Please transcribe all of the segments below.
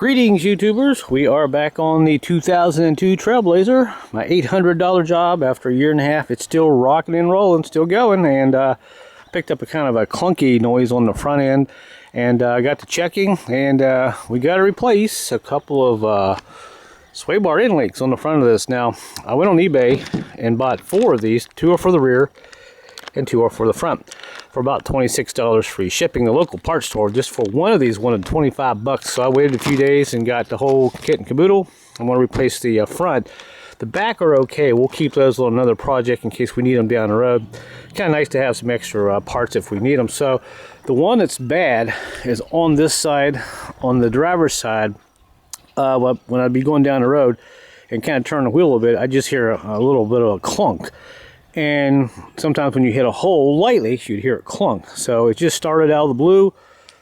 Greetings, YouTubers. We are back on the 2002 Trailblazer, my $800 job. After a year and a half, it's still rocking and rolling, still going, and picked up a kind of a clunky noise on the front end, and I got to checking, and we got to replace a couple of sway bar end links on the front of this. Now, I went on eBay and bought 4 of these. 2 are for the rear, and 2 are for the front, for about $26 free shipping. The local parts store just for one of these wanted 25 bucks, so I waited a few days and got the whole kit and caboodle. I'm going to replace the front. The back are okay. We'll keep those on another project in case we need them down the road. Kind of nice to have some extra parts if we need them. So the one that's bad is on this side, on the driver's side. When I'd be going down the road and kind of turn the wheel a little bit, I just hear a little bit of a clunk. And sometimes when you hit a hole lightly, you'd hear it clunk. So it just started out of the blue.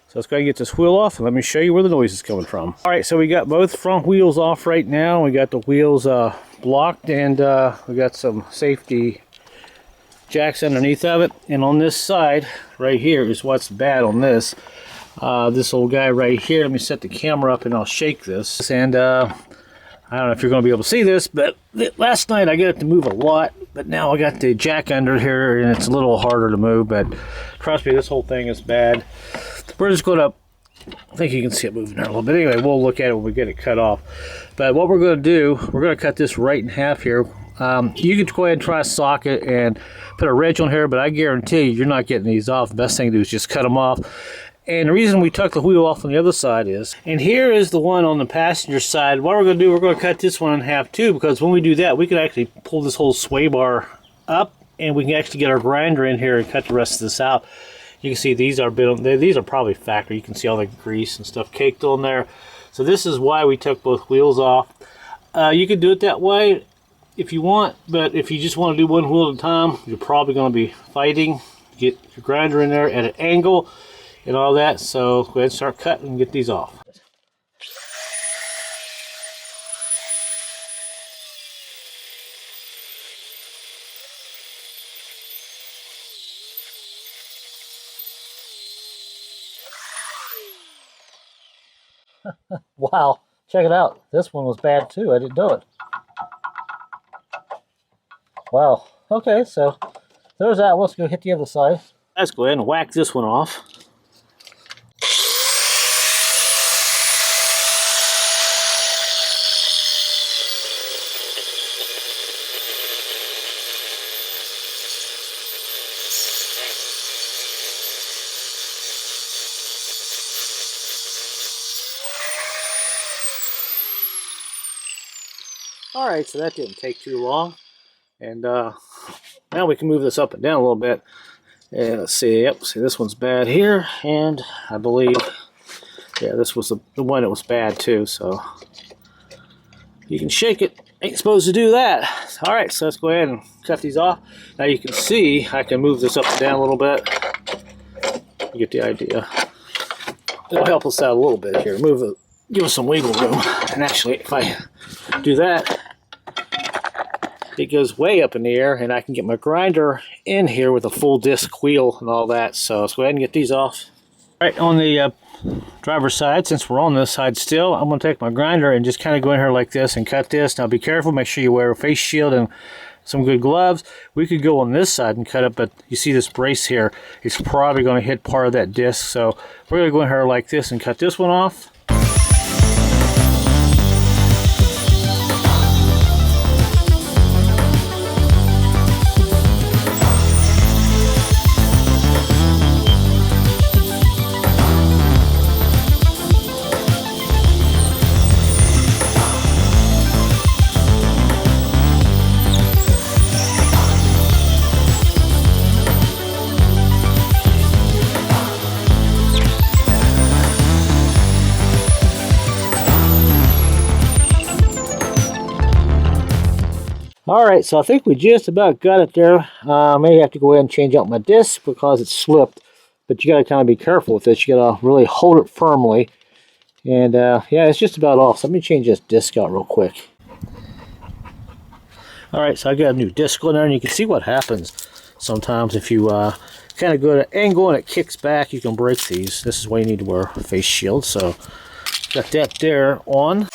So let's go ahead and get this wheel off and let me show you where the noise is coming from. All right, so we got both front wheels off right now. We got the wheels blocked, and we got some safety jacks underneath of it. And on this side right here is what's bad on this. This old guy right here, let me set the camera up and I'll shake this. And I don't know if you're going to be able to see this, but last night I got it to move a lot, but now I got the jack under here and it's a little harder to move. But trust me, this whole thing is bad. We're just going to, I think you can see it moving there a little bit. Anyway, we'll look at it when we get it cut off. But what we're going to do, we're going to cut this right in half here. You can go ahead and try a socket and put a wrench on here, but I guarantee you, you're not getting these off. The best thing to do is just cut them off. And the reason we took the wheel off on the other side is, and here is the one on the passenger side. What we're going to do, we're going to cut this one in half too, because when we do that, we can actually pull this whole sway bar up, and we can actually get our grinder in here and cut the rest of this out. You can see these are probably factory. You can see all the grease and stuff caked on there. So this is why we took both wheels off. You could do it that way if you want, but if you just want to do one wheel at a time, you're probably going to be fighting. Get your grinder in there at an angle and all that. So go ahead and start cutting and get these off. Wow, check it out. This one was bad too. I didn't know it. Wow. Okay, so there's that. Let's go hit the other side. Let's go ahead and whack this one off. Alright, so that didn't take too long. And now we can move this up and down a little bit. And let's see, yep, see this one's bad here. And I believe, yeah, this was the one that was bad too. So you can shake it. Ain't supposed to do that. Alright, so let's go ahead and cut these off. Now you can see I can move this up and down a little bit. You get the idea. It'll help us out a little bit here. Move it, give us some wiggle room. And actually, if I do that, it goes way up in the air, and I can get my grinder in here with a full disc wheel and all that. So let's go ahead and get these off. All right, on the driver's side, since we're on this side still, I'm going to take my grinder and just kind of go in here like this and cut this. Now be careful, make sure you wear a face shield and some good gloves. We could go on this side and cut it, but you see this brace here, it's probably going to hit part of that disc. So we're going to go in here like this and cut this one off. Alright, so I think we just about got it there. Maybe have to go ahead and change out my disc because it slipped. But you got to kind of be careful with this. You got to really hold it firmly. And yeah, it's just about off. So let me change this disc out real quick. Alright, so I got a new disc on there, and you can see what happens sometimes if you kind of go to an angle and it kicks back. You can break these. This is why you need to wear a face shield. So Got that there on.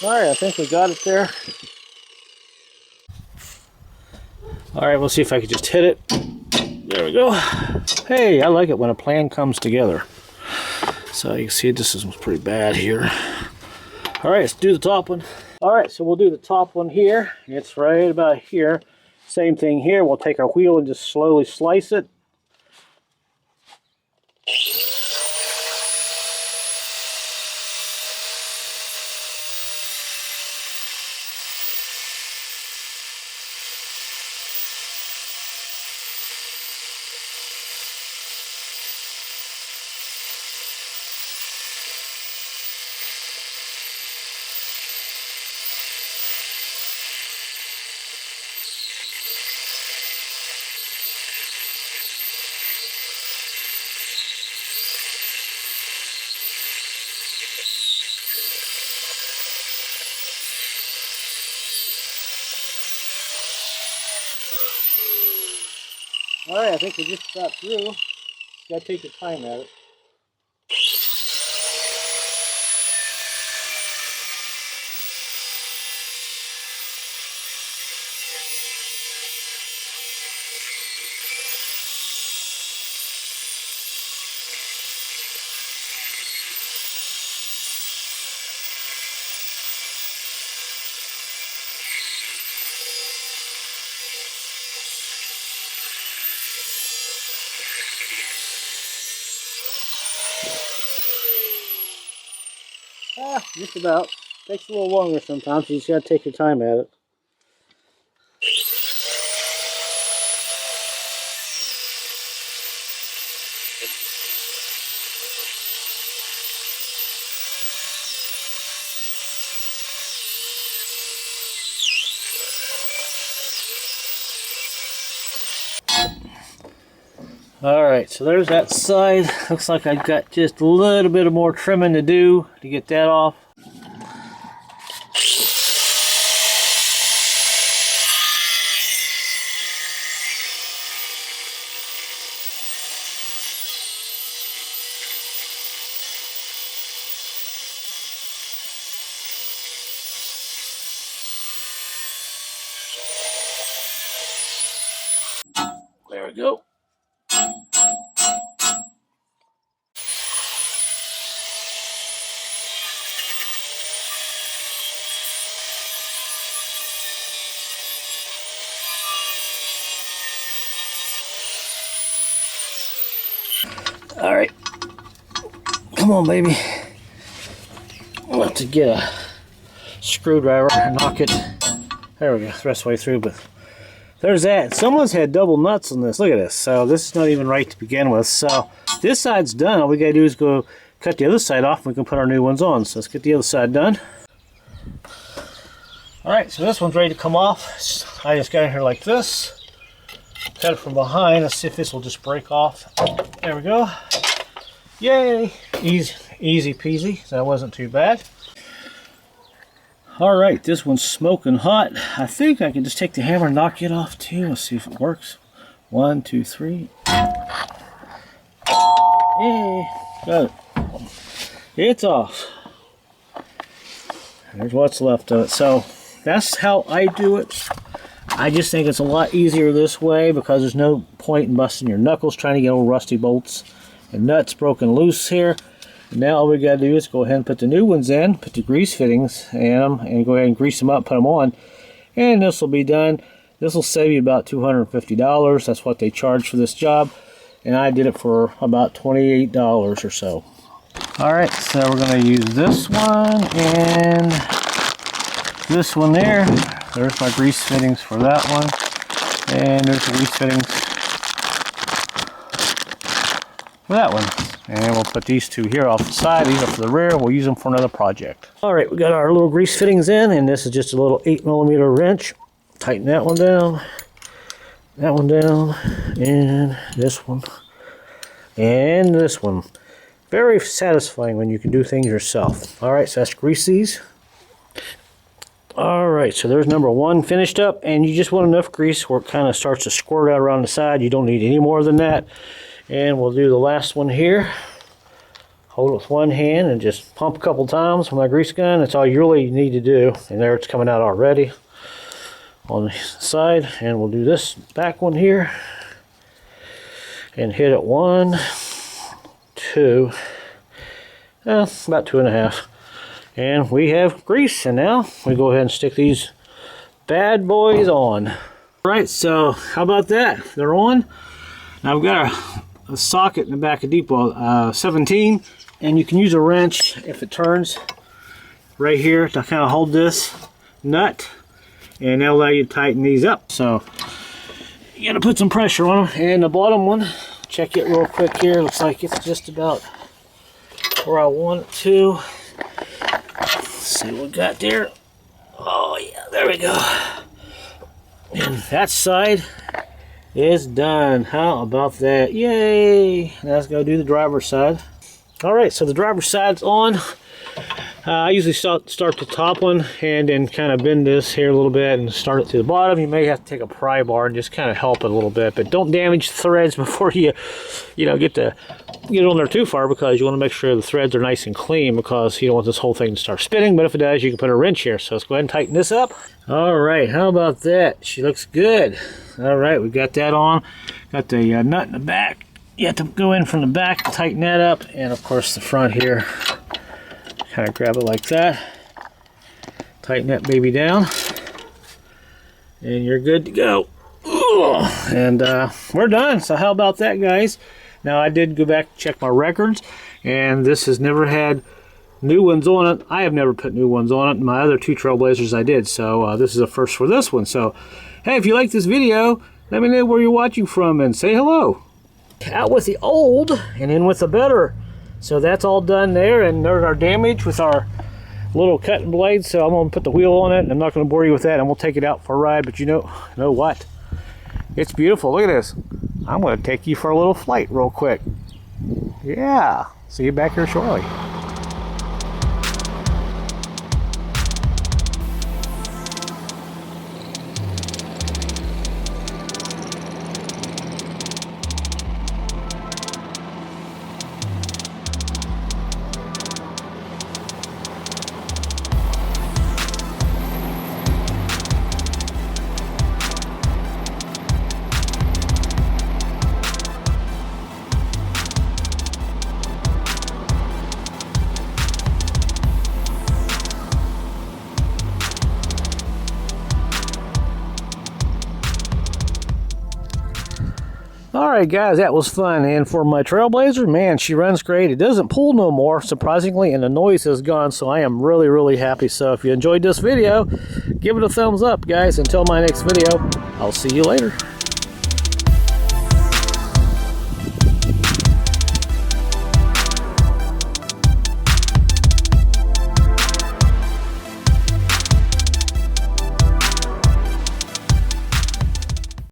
Alright, I think we got it there. Alright, we'll see if I can just hit it. There we go. Hey, I like it when a plan comes together. So you can see this is pretty bad here. Alright, let's do the top one. Alright, so we'll do the top one here. It's right about here. Same thing here. We'll take our wheel and just slowly slice it. Alright, I think we just got through. You gotta take your time at it. Just about. Takes a little longer sometimes, you just gotta take your time at it. Alright, so there's that side. Looks like I've got just a little bit of more trimming to do to get that off. There we go. Alright. Come on, baby. I'll have to get a screwdriver and knock it. There we go, the rest of the way through, but there's that. Someone's had double nuts on this. Look at this. So this is not even right to begin with. So this side's done. All we gotta do is go cut the other side off and we can put our new ones on. So let's get the other side done. Alright, so this one's ready to come off. I just got in here like this. Cut it from behind. Let's see if this will just break off. There we go. Yay! Easy peasy. That wasn't too bad. Alright, this one's smoking hot. I think I can just take the hammer and knock it off too. Let's see if it works. 1, 2, 3. Yay! Got it. It's off. There's what's left of it. So that's how I do it. I just think it's a lot easier this way because there's no point in busting your knuckles trying to get old rusty bolts and nuts broken loose here. And now all we got to do is go ahead and put the new ones in, put the grease fittings in them, and go ahead and grease them up, put them on, and this will be done. This will save you about $250. That's what they charge for this job, and I did it for about $28 or so. Alright, so we're going to use this one and this one there. There's my grease fittings for that one. And there's the grease fittings for that one. And we'll put these two here off the side. These are for the rear. We'll use them for another project. Alright, we got our little grease fittings in, and this is just a little 8mm wrench. Tighten that one down, and this one, and this one. Very satisfying when you can do things yourself. Alright, so let's grease these. All right, so there's number 1 finished up, and you just want enough grease where it kind of starts to squirt out around the side. You don't need any more than that. And we'll do the last one here. Hold it with one hand and just pump a couple times with my grease gun. That's all you really need to do. And there it's coming out already on the side. And we'll do this back one here and hit it 1, 2, about 2.5. And we have grease. And now we go ahead and stick these bad boys on. All right, so how about that? They're on. Now I've got a socket in the back of Depot, 17, and you can use a wrench if it turns right here to kind of hold this nut, and that'll allow you to tighten these up. So you gotta put some pressure on them. And the bottom one, check it real quick here. Looks like it's just about where I want it to. Let's see what we got there. Oh yeah, there we go. And that side is done. How about that? Yay! Now let's go do the driver's side. All right, so the driver's side's on. I usually start the top one and then kind of bend this here a little bit and start it to the bottom. You may have to take a pry bar and just kind of help it a little bit, but don't damage the threads before you get on there too far, because you want to make sure the threads are nice and clean, because you don't want this whole thing to start spinning. But if it does, you can put a wrench here. So let's go ahead and tighten this up. All right, how about that? She looks good. All right, we got that on. Got the nut in the back. You have to go in from the back to tighten that up, and of course the front here. Kind of grab it like that. Tighten that baby down, and you're good to go. And we're done. So how about that, guys? Now I did go back and check my records, and this has never had new ones on it. I have never put new ones on it. My other 2 Trailblazers I did, so this is a first for this one. So hey, if you like this video, let me know where you're watching from and say hello. Out with the old and in with the better. So that's all done there, and there's our damage with our little cutting blade. So I'm going to put the wheel on it, and I'm not going to bore you with that, and we'll take it out for a ride. But you know what? It's beautiful. Look at this. I'm going to take you for a little flight real quick. Yeah. See you back here shortly. Alright guys, that was fun. And for my Trailblazer, man, she runs great. It doesn't pull no more, surprisingly, and the noise is gone, so I am really, really happy. So if you enjoyed this video, give it a thumbs up, guys. Until my next video, I'll see you later.